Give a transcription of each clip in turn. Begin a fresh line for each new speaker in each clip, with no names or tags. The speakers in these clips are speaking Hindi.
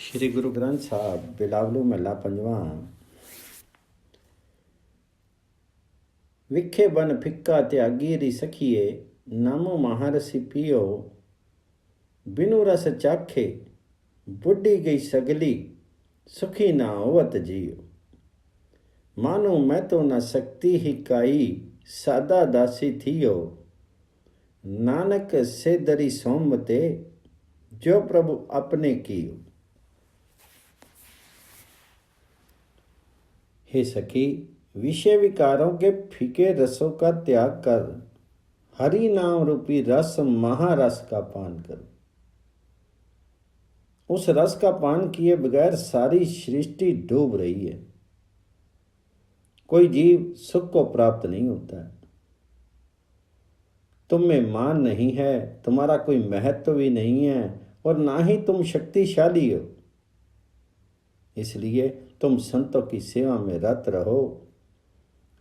श्री गुरु ग्रंथ साहब बिलावलू महला पंजवा। विखे बन फिक्का त्यागी री सखिए, नामो महारसी पियो। बिनु रस चाखे बुढ़ी गई सगली, सुखी ना होवत जियो। मानो मैं तो न सकती ही काई, सादा दासी थियो। नानक से दरी सोमते, जो प्रभु अपने कियो। हे सखी, विषय विकारों के फीके रसों का त्याग कर हरि नाम रूपी रस महारस का पान कर। उस रस का पान किए बगैर सारी सृष्टि डूब रही है। कोई जीव सुख को प्राप्त नहीं होता है। तुम में मान नहीं है, तुम्हारा कोई महत्व भी नहीं है और ना ही तुम शक्तिशाली हो। इसलिए तुम संतों की सेवा में रत रहो।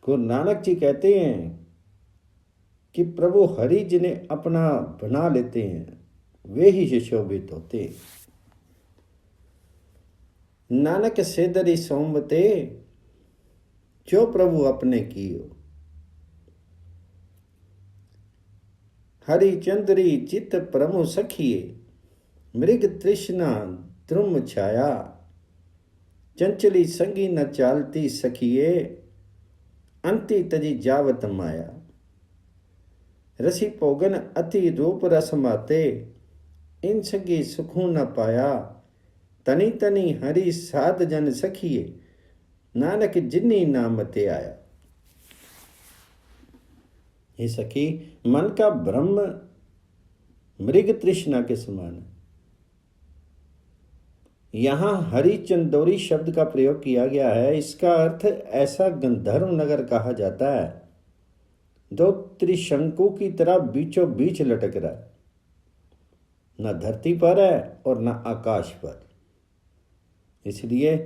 गुरु नानक जी कहते हैं कि प्रभु हरि जिन्हें अपना बना लेते हैं वे ही सुशोभित होते हैं। नानक से दरी सोमते, जो प्रभु अपने कियो। हरि चंद्री चित प्रमु सखिए, मृग तृष्णा द्रुम छाया। चंचली संगी न चालती सखिए, अंति तजी जावत माया। रसी पोगन अति रूप रस माते, इन सगी सुखू न पाया। तनी तनी हरि साध जन सखिए, नानक जिन्नी नामते आया। ये सखी, मन का ब्रह्म मृग तृष्णा के समान है। यहाँ हरिचंदौरी शब्द का प्रयोग किया गया है। इसका अर्थ ऐसा गंधर्व नगर कहा जाता है दो त्रिशंकु की तरह बीचों बीच लटक रहा है, न धरती पर है और न आकाश पर। इसलिए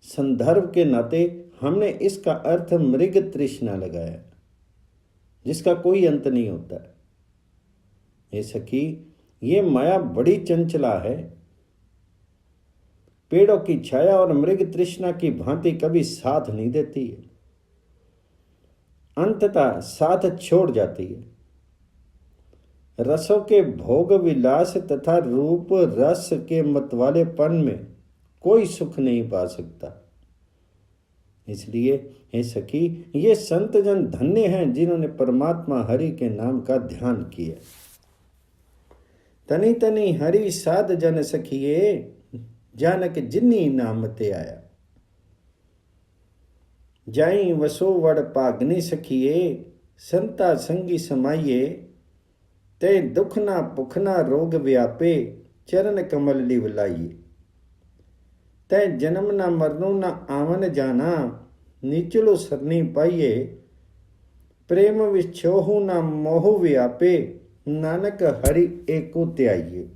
संदर्भ के नाते हमने इसका अर्थ मृग तृष्णा लगाया, जिसका कोई अंत नहीं होता। ये सखी, ये माया बड़ी चंचला है। पेड़ों की छाया और मृग तृष्णा की भांति कभी साथ नहीं देती है, अंततः साथ छोड़ जाती है। रसों के भोग विलास तथा रूप रस के मतवालेपन में कोई सुख नहीं पा सकता। इसलिए हे सखी, ये संत जन धन्य हैं जिन्होंने परमात्मा हरि के नाम का ध्यान किया। तनी तनी हरि साध जन सखिए, जानक जिन्नी नामते आया। जाई वसो वड़ पागने सखिए, संता संगी समाइए। ते दुख ना पुख ना रोग व्यापे, चरण कमल लिव लाइए। तै जन्म ना मरनो ना आवन जाना, नीचलो सरनी पाइए। प्रेम विछोहु ना मोह व्यापे, नानक हरि एको त्याइए।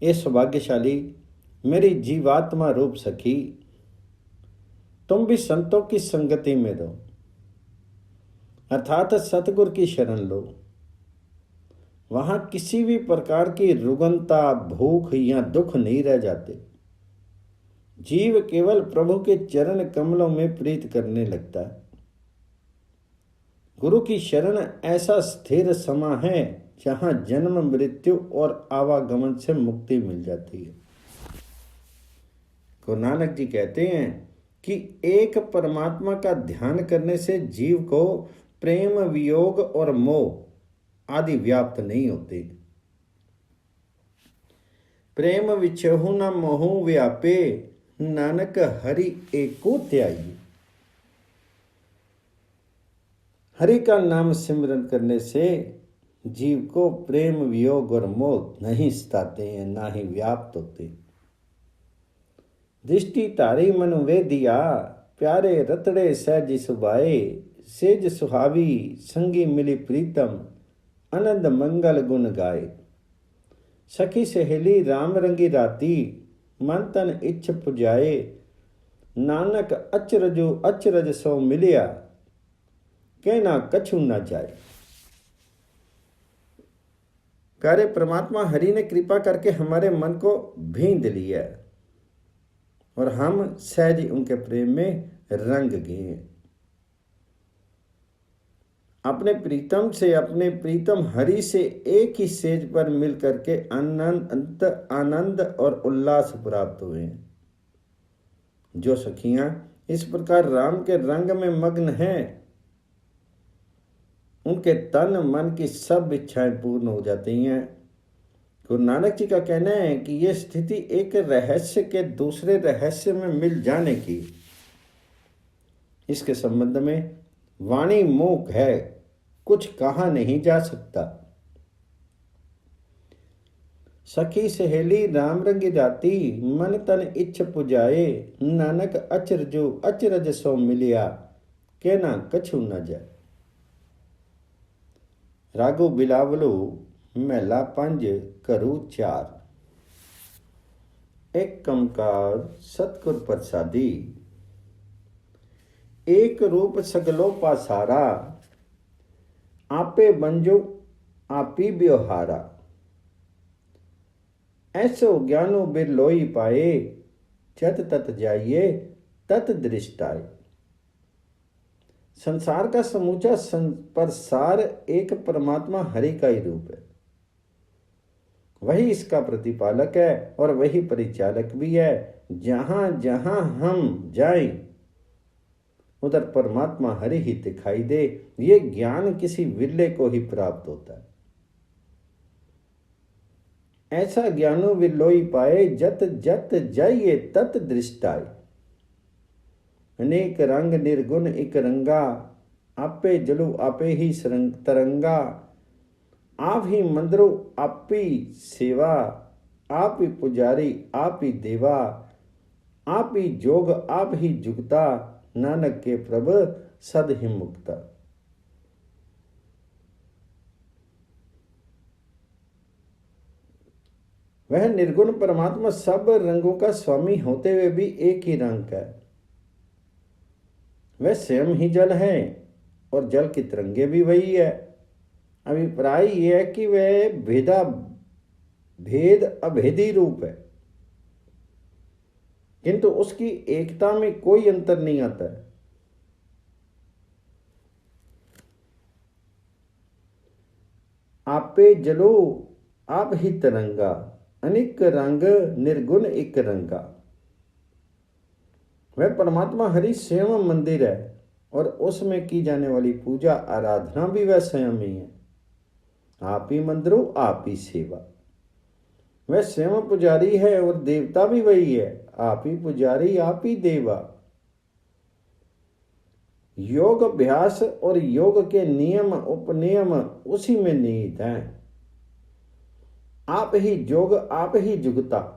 ये सौभाग्यशाली मेरी जीवात्मा रूप सखी, तुम भी संतों की संगति में रहो, अर्थात सतगुरु की शरण लो। वहां किसी भी प्रकार की रुग्णता, भूख या दुख नहीं रह जाते। जीव केवल प्रभु के चरण कमलों में प्रीत करने लगता है। गुरु की शरण ऐसा स्थिर समा है जहां जन्म मृत्यु और आवागमन से मुक्ति मिल जाती है। गुरु नानक जी कहते हैं कि एक परमात्मा का ध्यान करने से जीव को प्रेम, वियोग और मोह आदि व्याप्त नहीं होते। प्रेम विछहु न मोहु व्यापे, नानक हरि एको त्याई। हरि का नाम सिमरन करने से जीव को प्रेम, वियोग और मोह नहीं सताते हैं, ना ही व्याप्त होते। दृष्टि तारी मन वे दिया, प्यारे रतड़े सहज सुभाए। सेज सुहावी संगी मिली प्रीतम, आनंद मंगल गुण गाए। सखी सहेली राम रंगी राती, मन तन इच्छ पुजाए। नानक अचरजो अचरज सो मिलिया, कहना कछु न जाए। कार्य परमात्मा हरि ने कृपा करके हमारे मन को भींद लिया और हम सहज ही उनके प्रेम में रंग गए। अपने प्रीतम से, अपने प्रीतम हरि से एक ही सेज पर मिल करके आनंद और उल्लास प्राप्त हुए। जो सखियां इस प्रकार राम के रंग में मग्न हैं, उनके तन मन की सब इच्छाएं पूर्ण हो जाती हैं। गुरु नानक जी का कहना है कि यह स्थिति एक रहस्य के दूसरे रहस्य में मिल जाने की, इसके संबंध में वाणी मूक है, कुछ कहा नहीं जा सकता। सखी सहेली राम रंगी जाती, मन तन इच्छ पुजाए, नानक अचरजो अचरज सो मिलिया, कहना कछु न जाए। रागो बिलावलो महला 5 घरू 4। एक कमकार सतगुर प्रसादी, एक रूप सगलो पासारा, आपे बंजो आपी व्यवहारा। ऐसो ज्ञानो बिरलोई पाए, जत तत जाइए तत दृष्टाए। संसार का समूचा प्रसार एक परमात्मा हरि का ही रूप है। वही इसका प्रतिपालक है और वही परिचालक भी है। जहां जहां हम जाएं उधर परमात्मा हरि ही दिखाई दे। ये ज्ञान किसी विरले को ही प्राप्त होता है। ऐसा ज्ञानो विरलोई पाए, जत जत जाइए तत दृष्टाए। अनेक रंग निर्गुण एक रंगा, आपे जलु आपे ही तरंगा। आप ही मंदिरो आपी सेवा, आप ही पुजारी आप ही देवा। आप ही जोग आप ही जुगता, नानक के प्रभ सद ही मुक्ता। वह निर्गुण परमात्मा सब रंगों का स्वामी होते हुए भी एक ही रंग का है। वह स्वयं ही जल है और जल की तरंगे भी वही है। अभिप्राय यह है कि वह भेद अभेदी रूप है, किंतु उसकी एकता में कोई अंतर नहीं आता है। आपे जलो आप ही तरंगा, अनेक रंग निर्गुण एक रंगा। वह परमात्मा हरि स्वयं मंदिर है और उसमें की जाने वाली पूजा आराधना भी वह स्वयं ही है। आप ही मंदिरो आप ही सेवा। वह स्वयं पुजारी है और देवता भी वही है। आप ही पुजारी आप ही देवा। योग अभ्यास और योग के नियम उपनियम उसी में निहित हैं। आप ही जोग आप ही जुगता।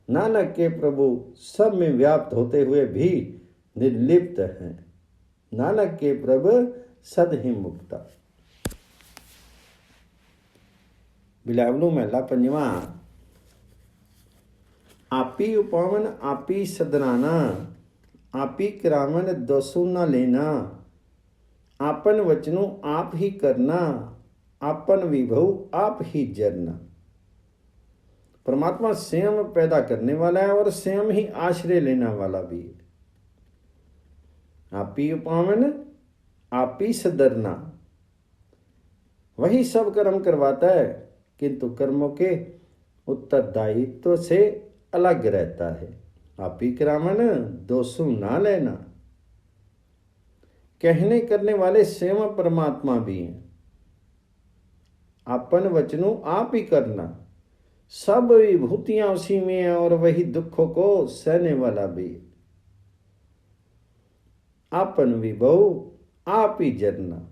नानक के प्रभु सब में व्याप्त होते हुए भी निर्लिप्त हैं। नानक के प्रभु सद ही मुक्ता। बिलावलू महला 5। आपी उपावन आपी सदनाना, आपी करावन दोसु न लेना। आपन वचनों आप ही करना, आपन विभव आप ही जरना। परमात्मा स्वयं पैदा करने वाला है और स्वयं ही आश्रय लेने वाला भी है। आप ही उपावन आप ही सदरना। वही सब कर्म करवाता है, किंतु कर्मों के उत्तरदायित्व से अलग रहता है। आप ही करावन दोषु ना लेना। कहने करने वाले स्वयं परमात्मा भी हैं। आपन वचनों आप ही करना। सब विभूतियां उसी में है और वही दुखों को सहने वाला भी है। आपन विभव आप ही जरना।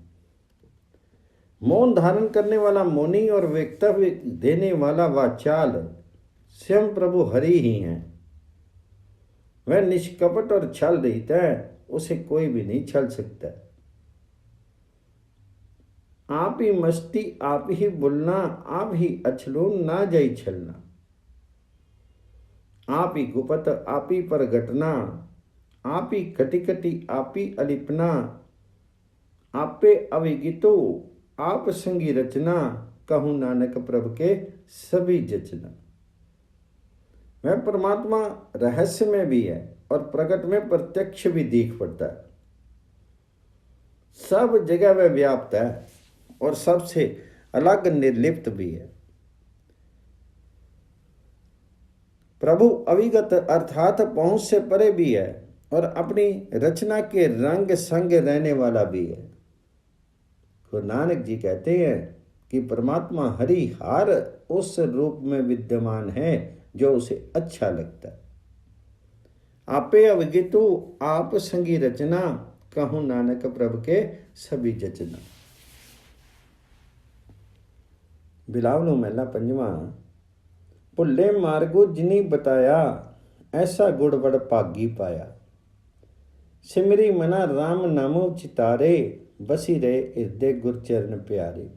मौन धारण करने वाला मौनी और वक्तव्य देने वाला वाचाल स्वयं प्रभु हरि ही हैं। वह निष्कपट और छल रहित है, उसे कोई भी नहीं छल सकता। आप ही मस्ती आप ही बोलना, आप ही अछलो ना जाई छलना। आप ही गुपत आप ही प्रगटना, आप ही कटी कटी आप ही अलिपना। आपे अविगितो आप संगी रचना, कहूँ नानक प्रभु के सभी जचना। वह परमात्मा रहस्य में भी है और प्रकट में प्रत्यक्ष भी दिख पड़ता है। सब जगह वह व्याप्त है और सबसे अलग निर्लिप्त भी है। प्रभु अविगत अर्थात पहुंच से परे भी है और अपनी रचना के रंग संग रहने वाला भी है। गुरु नानक जी कहते हैं कि परमात्मा हरि हर उस रूप में विद्यमान है जो उसे अच्छा लगता है। आपे अवगितु आप संगी रचना, कहूँ नानक प्रभु के सभी जचना। बिलावलो महला पंजवा। भुल्ले मार्गो जिनी बताया, ऐसा गुड़ बड़ भागी पाया। सिमरी मना राम नामो चितारे, बसी रहे हृदय गुरचरण प्यारे।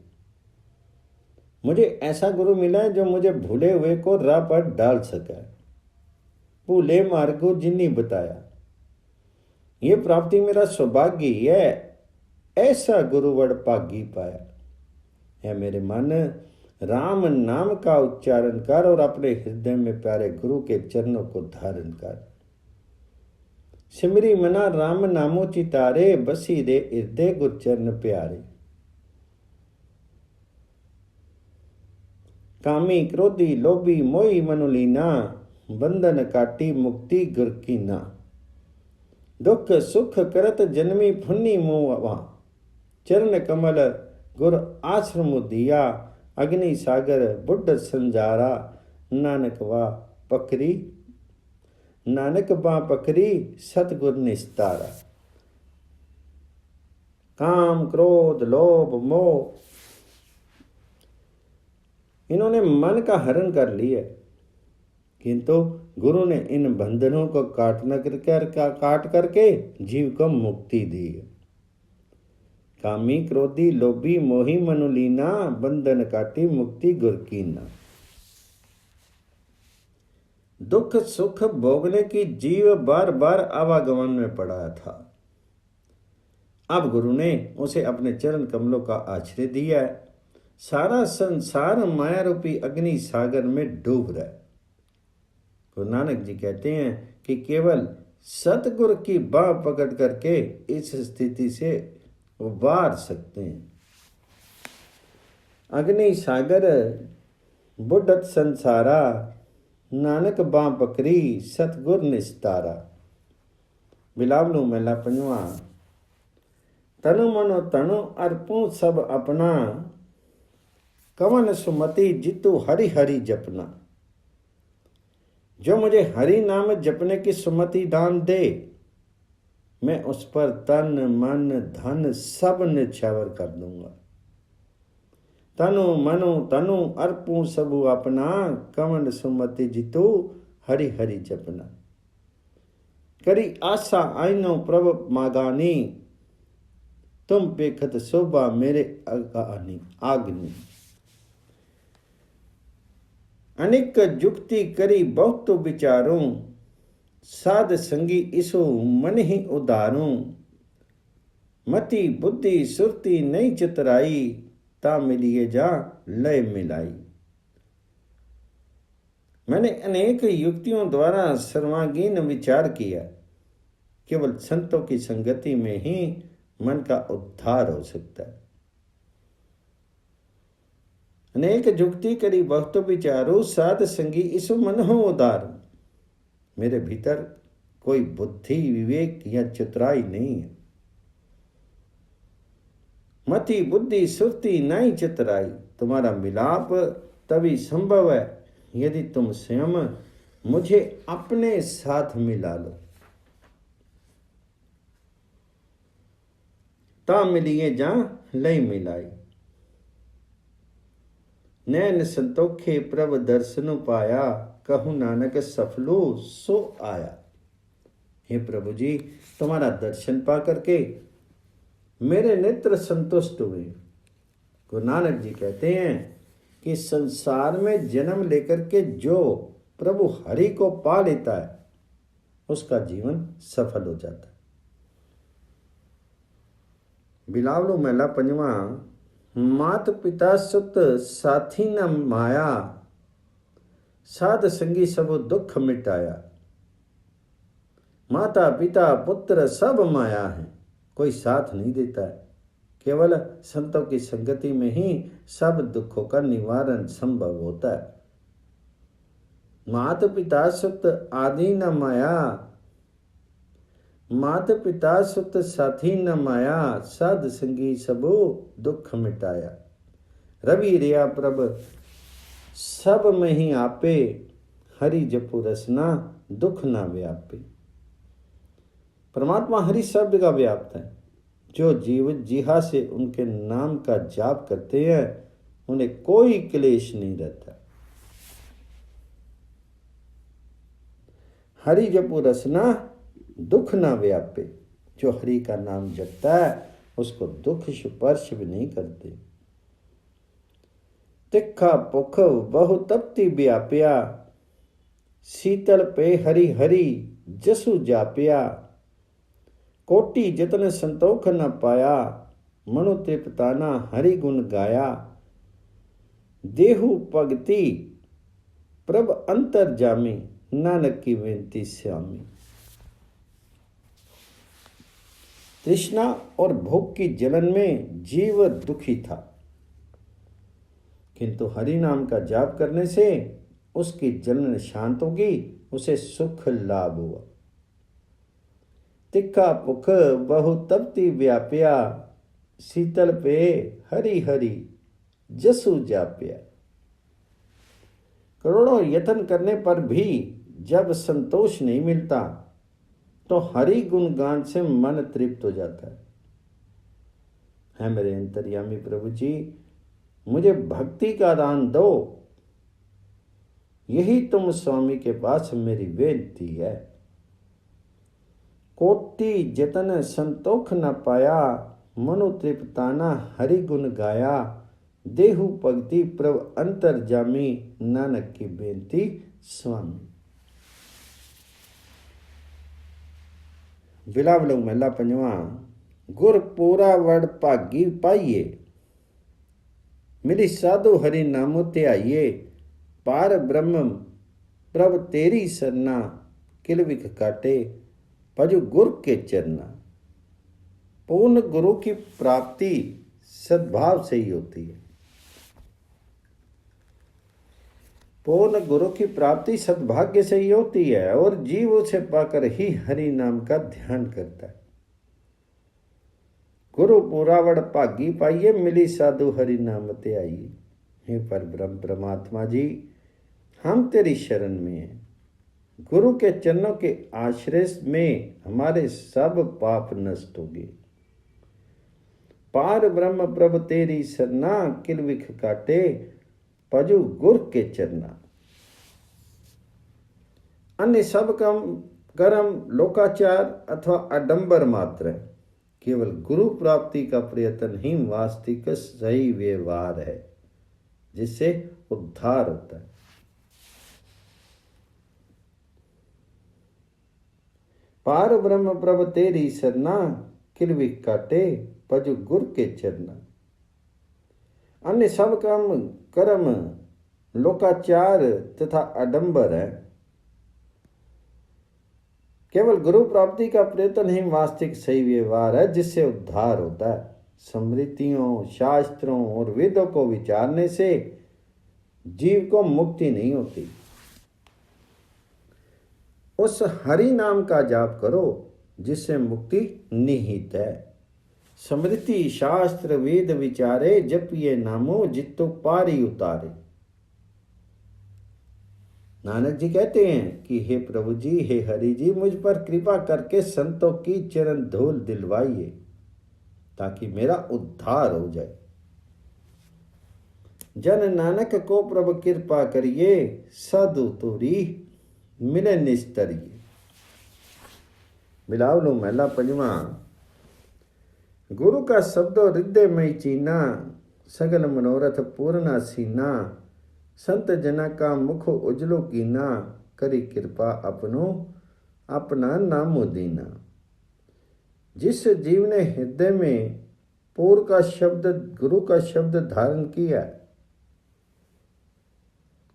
मुझे ऐसा गुरु मिला है जो मुझे भूले हुए को राह पर डाल सका। भूले मार्गो जिनी बताया, ये प्राप्ति मेरा सौभाग्य है। ऐसा गुरु बड़ भागी पाया है। मेरे मन, राम नाम का उच्चारण कर और अपने हृदय में प्यारे गुरु के चरणों को धारण कर। सिमरी मना राम नामो चितारे, बसी रे हृदय गुरचरण प्यारे। कामी क्रोधी लोभी मोही मनुलीना, बंधन काटी मुक्ति गुर कीना। दुख सुख करत जन्मी फुन्नी मोवा, चरण कमल गुर आश्रम दिया। अग्नि सागर बुढ़ संजारा, नानक बा पकरी सतगुर निस्तारा। काम क्रोध लोभ मोह इन्होंने मन का हरण कर लिया, किंतु गुरु ने इन बंधनों को काट करके जीव को मुक्ति दी। कामी क्रोधी लोभी मोही मनुलीना, बंधन काटी मुक्ति गुर कीना। दुख सुख भोगने की जीव बार बार आवागमन में पड़ा था। अब गुरु ने उसे अपने चरण कमलों का आश्रय दिया है। सारा संसार माया रूपी अग्नि सागर में डूब रहा है। गुरु नानक जी कहते हैं कि केवल सतगुरु की बाह पकड़ करके इस स्थिति से उबार सकते हैं। अग्नि सागर बुढ़त संसारा, नानक बां पकड़ी सतगुर निस्तारा। बिलावलू महला पंजवा। तनु मनो तनु अर्पू सब अपना, कवन सुमति जितु हरि हरि जपना। जो मुझे हरि नाम जपने की सुमति दान दे, मैं उस पर तन मन धन सब निछावर कर दूंगा। तनु मनु तनु अर्पू सबु अपना, कवन सुमति जितु हरि हरि जपना। करी आशा आईनो प्रभ मागानी, तुम पेखत शोभा मेरे आग्नि। अनेक जुक्ति करी बहुत विचारूं, साध संगी इसो मन ही उदारूं। मति बुद्धि सुरती नहीं चितराई, ता मिलिए जा लय मिलाई। मैंने अनेक युक्तियों द्वारा सर्वांगीण विचार किया, केवल संतों की संगति में ही मन का उद्धार हो सकता है। अनेक जुक्ति करी बहुत विचारो, साध संगी इसो मन हो उदार। मेरे भीतर कोई बुद्धि विवेक या चतुराई नहीं है। मति बुद्धि सुरती नहीं चतुराई। तुम्हारा मिलाप तभी संभव है यदि तुम स्वयं मुझे अपने साथ मिला लो। ता मिलिए जा लय मिलाई। नैन संतोखे प्रभ दर्शनु पाया, कहूँ नानक सफलो सो आया। हे प्रभु जी, तुम्हारा दर्शन पा करके मेरे नेत्र संतुष्ट हुए। गुरु नानक जी कहते हैं कि संसार में जन्म लेकर के जो प्रभु हरि को पा लेता है, उसका जीवन सफल हो जाता है। बिलावलू महला पंजवा। मात पिता सुत साथी न माया, साध संगी सब दुख मिटाया। माता पिता पुत्र सब माया है, कोई साथ नहीं देता है। केवल संतों की संगति में ही सब दुखों का निवारण संभव होता है। मात पिता सुत आदि न माया, मात पिता सुत साथी न माया, साध संगी सबो दुख मिटाया। रवि रिया प्रभ सब में ही आपे, हरि जपु रसना दुख ना व्यापे। परमात्मा हरि शब्द का व्याप्त है। जो जीव जिहा से उनके नाम का जाप करते हैं उन्हें कोई क्लेश नहीं रहता। हरि जपु रसना दुख ना व्यापे। जो हरि का नाम जपता है उसको दुख स्पर्श भी नहीं करते। तिखा पुख बहु तप्ति व्याप्या, शीतल पे हरि हरि जसु जाप्या। कोटि जतन संतोख न पाया, मनु तृप्ताना हरि गुण गाया। देहु भगति प्रभ अंतर जामी, नानक की विनती श्यामी। तृष्णा और भोग की जलन में जीव दुखी था, किंतु हरि नाम का जाप करने से उसकी जलन शांत होगी, उसे सुख लाभ हुआ। तिक्खा पुख बहु तप्ति व्याप्या, शीतल पे हरि हरि जसु जाप्या। करोड़ों यत्न करने पर भी जब संतोष नहीं मिलता तो हरि गुणगान से मन तृप्त हो जाता है मेरे अंतर्यामी प्रभु जी, मुझे भक्ति का दान दो, यही तुम स्वामी के पास मेरी बेनती है। कोटि जतन संतोख न पाया, मनु तृप्ताना हरि गुण गाया। देहु भक्ति प्रभ अंतर जामी, नानक की बेनती स्वामी। बिलावल महला पंजवा। गुर पूरा वड़ भागी पाइए, मिली साधु हरि नामो ध्याइए। पार ब्रह्म प्रभ तेरी सरना, किल विख काटे भजु गुर के चरना। पूर्ण गुरु की प्राप्ति सद्भाव से ही होती है। पूर्ण गुरु की प्राप्ति सद्भाग्य से ही होती है और जीव उसे पाकर ही हरि नाम का ध्यान करता है। गुरु पूरावड़ भागी पाइए, मिली साधु हरि नाम ते आइए। हे पर ब्रह्म परमात्मा जी, हम तेरी शरण में हैं। गुरु के चरणों के आश्रय में हमारे सब पाप नष्ट होंगे। पार ब्रह्म प्रभ तेरी सरना, किल विख काटे भजु गुर के चरना। अन्य सब कर्म लोकाचार अथवा आडंबर मात्र है। केवल गुरु प्राप्ति का प्रयत्न ही वास्तविक सही व्यवहार है, जिससे उद्धार होता है। पार ब्रह्म प्रभ तेरी सरना, किल विख काटे भजु गुर के चरना। अन्य सब कर्म लोकाचार तथा आडंबर है। केवल गुरु प्राप्ति का प्रयत्न ही वास्तविक सही व्यवहार है, जिससे उद्धार होता है। स्मृतियों, शास्त्रों और वेदों को विचारने से जीव को मुक्ति नहीं होती। उस हरि नाम का जाप करो जिससे मुक्ति निहित है। स्मृति शास्त्र वेद विचारे, जपिए नामो जित्तो पारी उतारे। नानक जी कहते हैं कि हे प्रभु जी, हे हरि जी, मुझ पर कृपा करके संतों की चरण धूल दिलवाइए ताकि मेरा उद्धार हो जाए। जन नानक को प्रभु कृपा करिए, साधु तोरी मिले निस्तरिए। बिलावलो महला पंजवा। गुरु का शब्दो हृदय में चीना, सगल मनोरथ पूर्ण सीना। संत जना का मुख उजलो कीना, करी कृपा अपनो अपना नामो दीना। जिस जीव ने हृदय में पूर का शब्द गुरु का शब्द धारण किया,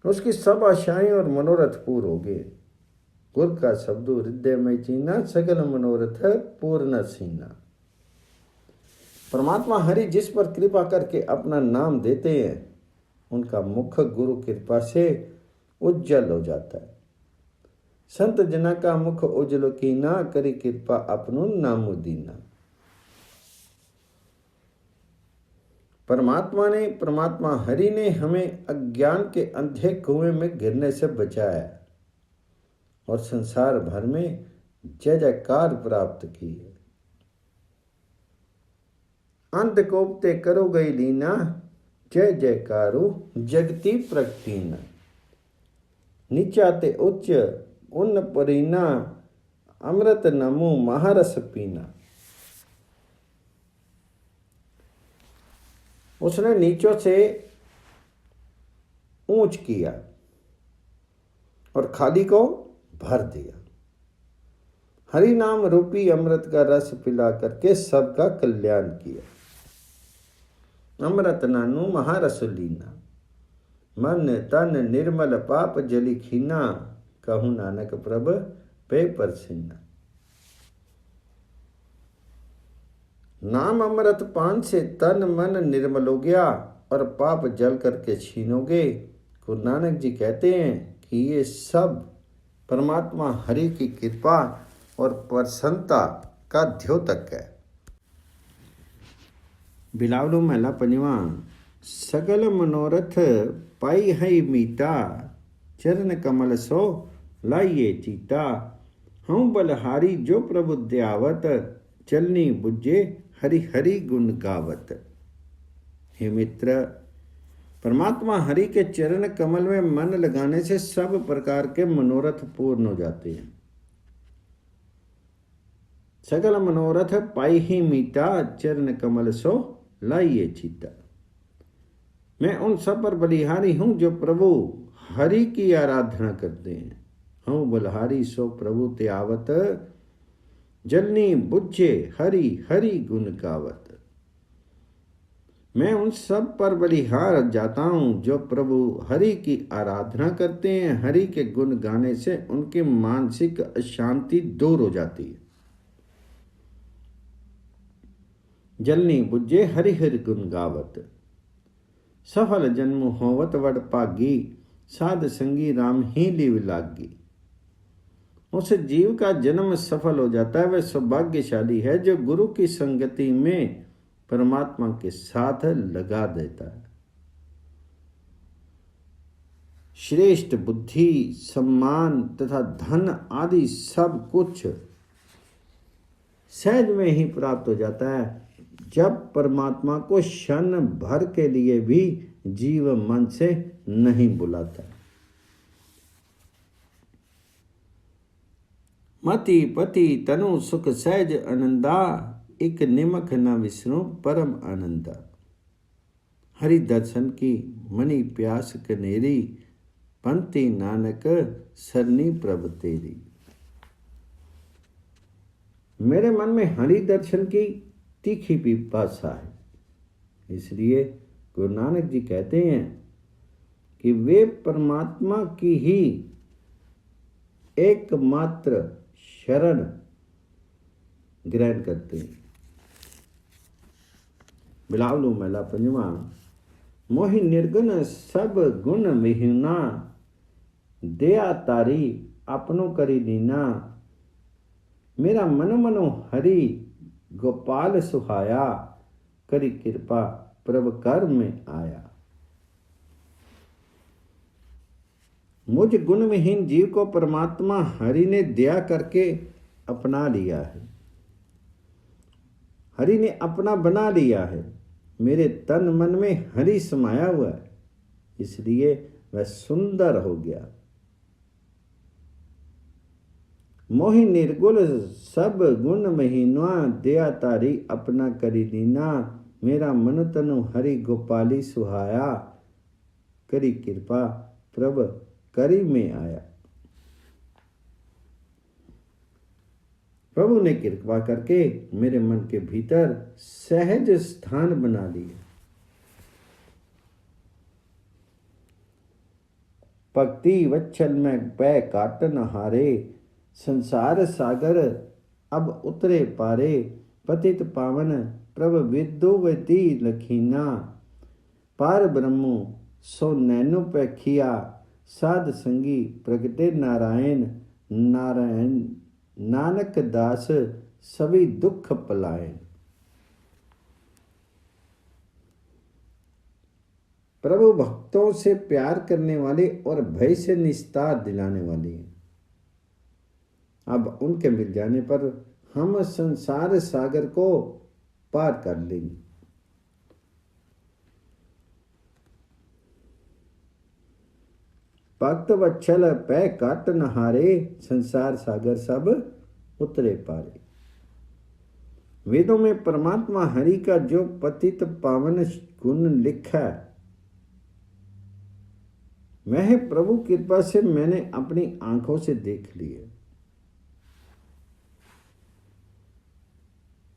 उसकी सब आशाएं और मनोरथ पूर्ण हो गए। गुर का शब्द हृदय में चीना, सकल मनोरथ पूर्ण सीना। परमात्मा हरि जिस पर कृपा करके अपना नाम देते हैं, उनका मुख गुरु कृपा से उज्जवल हो जाता है। संत जना का मुख उज्जवल कीना, करी कृपा अपनो नाम दीना। परमात्मा हरि ने हमें अज्ञान के अंधे कुएं में गिरने से बचाया और संसार भर में जय जयकार प्राप्त की है। अंत कोपते करो गई लीना, जय जयकारो जगती प्रगटीना। नीचा ते उच्च उन्न परीना, अमृत नमो महारस पीना। उसने नीचों से ऊंच किया और खाली को भर दिया। हरि नाम रूपी अमृत का रस पिला करके सबका कल्याण किया। अमृत नानु महारस लीना, मन तन निर्मल पाप जली खीना, कहूँ नानक प्रभ पे परसीना। नाम अमृत पान से तन मन निर्मल हो गया और पाप जल करके छीनोगे। गुरु नानक जी कहते हैं कि ये सब परमात्मा हरि की कृपा और प्रसन्नता का द्योतक है। बिलावलो महला पंजवा। सकल मनोरथ पाई है मीता, चरण कमल सो लाइए चीता। हूँ बलहारी जो प्रभु दयावत, चलनी बुझे हरि हरि गुण गावत। हे मित्र, परमात्मा हरि के चरण कमल में मन लगाने से सब प्रकार के मनोरथ पूर्ण हो जाते हैं। सकल मनोरथ पाई ही मीता, चरण कमल सो लाइए चीता। मैं उन सब पर बलिहारी हूं जो प्रभु हरि की आराधना करते हैं। हूँ बलहारी सो प्रभु त्यावत, जलनी बुझे हरि हरि गुण गावत। मैं उन सब पर बलिहार जाता हूं जो प्रभु हरि की आराधना करते हैं। हरि के गुण गाने से उनकी मानसिक अशांति दूर हो जाती है। जलनी बुझे हरि हरि गुण गावत। सफल जन्म होवत वड पागी, साध संगी राम ही लिव लागी। उस जीव का जन्म सफल हो जाता है। वह सौभाग्यशाली है जो गुरु की संगति में परमात्मा के साथ लगा देता है। श्रेष्ठ बुद्धि, सम्मान तथा धन आदि सब कुछ सहज में ही प्राप्त हो जाता है जब परमात्मा को क्षण भर के लिए भी जीव मन से नहीं बुलाता। मति पति तनु सुख सहज आनंदा, एक निमख न विष्णु परम आनंदा। हरि दर्शन की मणि प्यास कनेरी, पंथी नानक सरनी प्रभ तेरी। मेरे मन में हरि दर्शन की तीखी पिपासा है। इसलिए गुरु नानक जी कहते हैं कि वे परमात्मा की ही एकमात्र शरण ग्रहण करते हैं। बिलावलू महला पंजवा। मोहि निर्गुण सब गुण विहीना, दया तारी अपनो करी लीना। मेरा मनो मनो हरि गोपाल सुहाया, करी कृपा प्रभ कर में आया। मुझ गुण विहीन जीव को परमात्मा हरि ने दया करके अपना लिया है। हरि ने अपना बना लिया है। मेरे तन मन में हरि समाया हुआ है, इसलिए वह सुंदर हो गया। मोहि निर्गुण सब गुण महीना, दया तारी अपना करी दीना। मेरा मन तनु हरि गोपाली सुहाया, करी कृपा प्रभ करी में आया। प्रभु ने कृपा करके मेरे मन के भीतर सहज स्थान बना लिया। भक्ति वच्छल में पै काटन हारे, संसार सागर अब उतरे पारे। पतित पावन प्रभ विदुवती लखीना, पार ब्रह्मो सो नैनो पैखिया। साध संगी प्रगटे नारायण, नारायण नानक दास सभी दुख पलायन। प्रभु भक्तों से प्यार करने वाले और भय से निस्तार दिलाने वाले हैं। अब उनके मिल जाने पर हम संसार सागर को पार कर लेंगे। भक्त वत्सल पै काट नहारे, संसार सागर सब उतरे पारे। वेदों में परमात्मा हरि का जो पतित पावन गुण लिखा है, वह प्रभु कृपा से मैंने अपनी आंखों से देख लिए।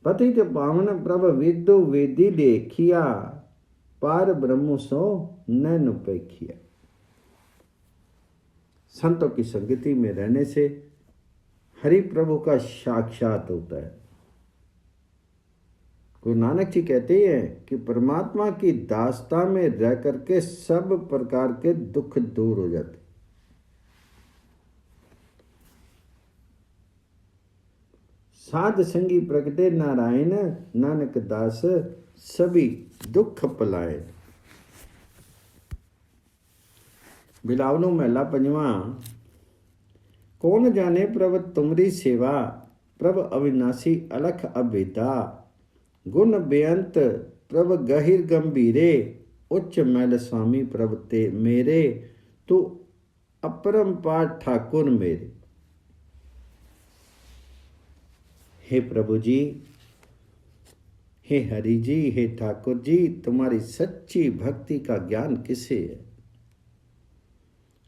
पतित पावन प्रभ विदु वेदी लेखिया, पार ब्रह्म सो नैन पैखिया। संतों की संगति में रहने से हरि प्रभु का साक्षात होता है। गुरु नानक जी कहते हैं कि परमात्मा की दासता में रह करके सब प्रकार के दुख दूर हो जाते। साध संगी प्रगटे नारायण, नानक दास सभी दुख पलाए। बिलावलो महला पंजवा। कौन जाने प्रभ तुमरी सेवा, प्रभ अविनाशी अलख अभेदा। गुण बेअंत प्रभ गहिर गंभीरे, उच्च मैल स्वामी प्रभ ते मेरे। तू अपरंपार ठाकुर मेरे। हे प्रभु जी, हे हरि जी, हे ठाकुर जी, तुम्हारी सच्ची भक्ति का ज्ञान किसे है।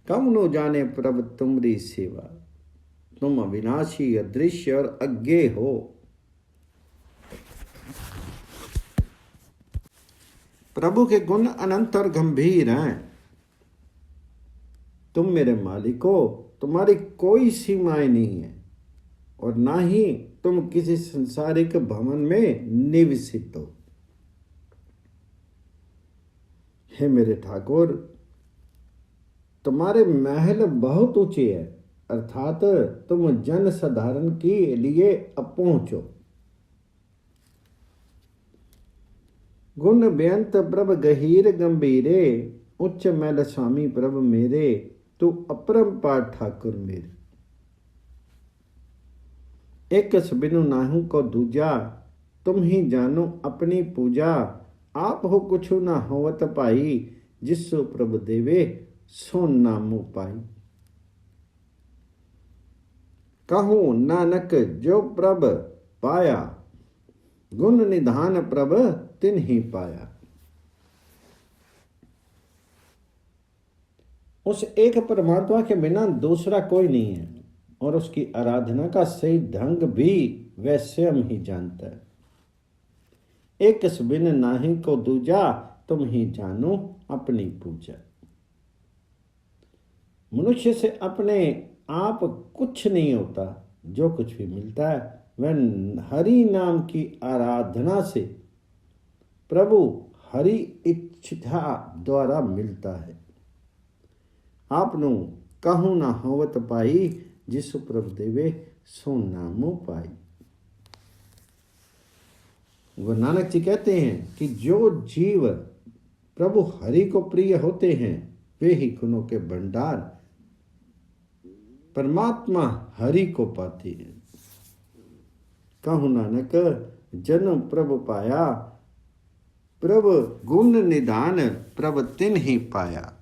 कम नो जाने प्रभ तुमरी सेवा, तुम अविनाशी अदृश्य और अज्ञे हो। प्रभु के गुण अनंत और गंभीर हैं। तुम मेरे मालिक हो, तुम्हारी कोई सीमाएं नहीं है और ना ही तुम किसी संसारिक भवन में निवसित हो। हे मेरे ठाकुर, तुम्हारे महल बहुत ऊंचे हैं, अर्थात तुम जन साधारण के लिए अपहुंच हो। गुण बेअंत प्रभ गहीर गंभीरे, उच्च मैल स्वामी प्रभ मेरे। तू अपरंपार ठाकुर मेरे। एक बिनु नाहू को दूजा, तुम ही जानो अपनी पूजा। आप हो कुछु ना होवत पाई, जिसो प्रभु देवे सो नामो पाई। कहूँ नानक जो प्रभ पाया, गुण निधान प्रभ तिन ही पाया। उस एक परमात्मा के बिना दूसरा कोई नहीं है और उसकी आराधना का सही ढंग भी वह स्वयं ही जानता है। एक बिन नाहि को दूजा, तुम ही जानो अपनी पूजा। मनुष्य से अपने आप कुछ नहीं होता। जो कुछ भी मिलता है वह हरि नाम की आराधना से प्रभु हरि इच्छा द्वारा मिलता है। आपनु कहूँ ना होवत पाई, जिसु प्रभु देवे सो नामो पाई। गुरु नानक जी कहते हैं कि जो जीव प्रभु हरि को प्रिय होते हैं वे ही गुणों के भंडार परमात्मा हरि को पाते हैं। कहूँ नानक जन्म प्रभु पाया, प्रभु गुण निधान प्रभु तिन ही पाया।